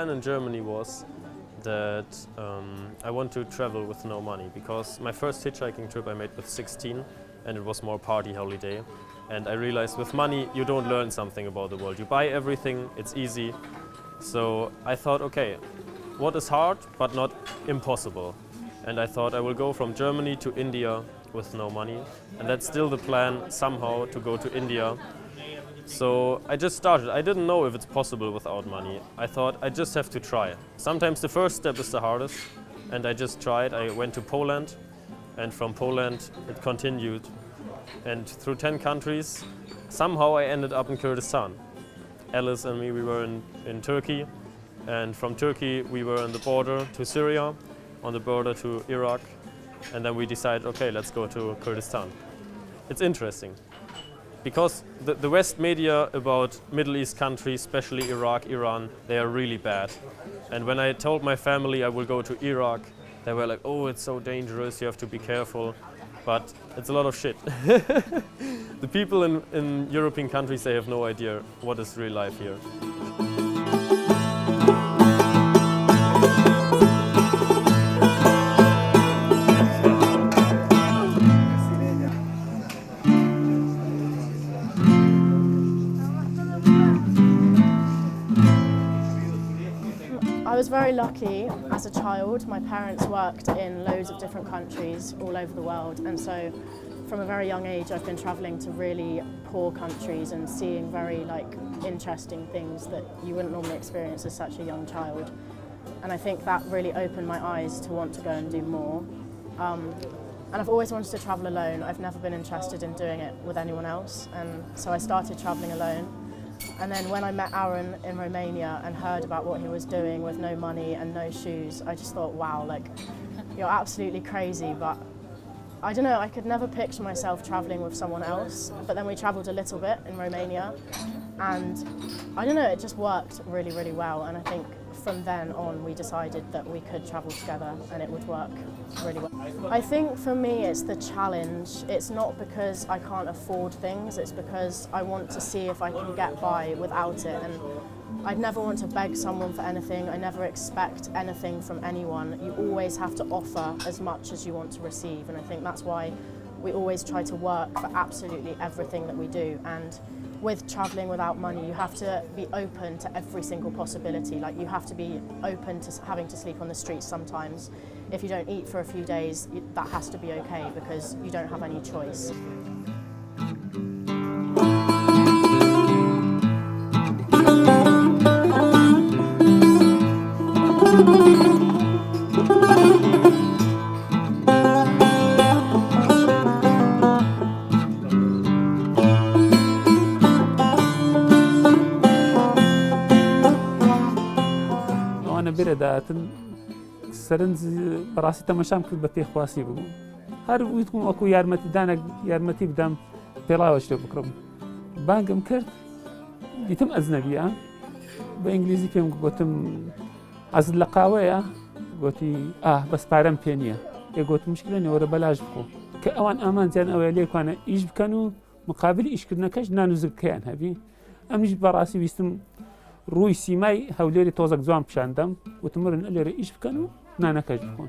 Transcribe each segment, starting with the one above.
plan in Germany was that I want to travel with no money, because my first hitchhiking trip I made with 16 and it was more party holiday. And I realized with money you don't learn something about the world. You buy everything, it's easy. So I thought, okay, what is hard but not impossible? And I thought I will go from Germany to India with no money. And that's still the plan, somehow, to go to India. So I just started. I didn't know if it's possible without money. I thought I just have to try. Sometimes the first step is the hardest, and I just tried. I went to Poland, and from Poland it continued. And through 10 countries, somehow I ended up in Kurdistan. Alice and me, we were in Turkey, and from Turkey we were on the border to Syria, on the border to Iraq, and then we decided, okay, let's go to Kurdistan. It's interesting, because the West media about Middle East countries, especially Iraq, Iran, they are really bad. And when I told my family I will go to Iraq, they were like, oh, it's so dangerous, you have to be careful. But it's a lot of shit. The people in European countries, they have no idea what is real life here. I was very lucky as a child. My parents worked in loads of different countries all over the world, and so from a very young age I've been travelling to really poor countries and seeing very interesting things that you wouldn't normally experience as such a young child. And I think that really opened my eyes to want to go and do more. And I've always wanted to travel alone. I've never been interested in doing it with anyone else, and so I started travelling alone. And then when I met Aaron in Romania and heard about what he was doing with no money and no shoes, I just thought, wow, you're absolutely crazy. But I don't know, I could never picture myself traveling with someone else. But then we traveled a little bit in Romania, and I don't know, it just worked really, really well. And I think from then on we decided that we could travel together and it would work really well. I think for me it's the challenge. It's not because I can't afford things, it's because I want to see if I can get by without it. And I'd never want to beg someone for anything. I never expect anything from anyone. You always have to offer as much as you want to receive, and I think that's why we always try to work for absolutely everything that we do. And with travelling without money, you have to be open to every single possibility. You have to be open to having to sleep on the streets sometimes. If you don't eat for a few days, that has to be okay, because you don't have any choice. براداتن سرنج براسي تماشام كل بتي خواسي بو هر ويتكم اكو يارمتي دانا يارمتي بدم بلاوش لو بكرم بانكم كرت يتم اجنبيه بانجليزي فيهم قلتم از لقاويه قلتي بس بارم بينيه قلت مشكله اني ورا بلاش بكو كاوان امان زين اويلي كان ايش كانوا مقابل ايش كنا كاش نانوز كيان هبي امش براسي بيستم روی سیمای هولیری توزک زوام پشاندم و تمرن الیری ایش بکنو نه نکاش بکن.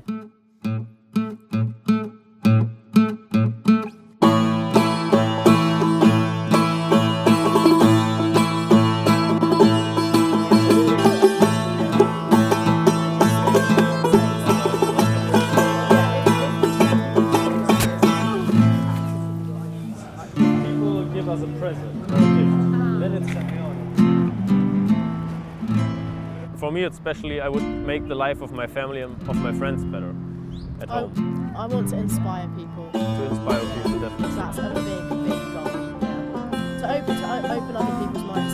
People give us a present or a gift. Let it send me on. For me especially, I would make the life of my family and of my friends better at home. I want to inspire people. To inspire people, definitely. That's a big, big goal. Yeah. To open other people's minds.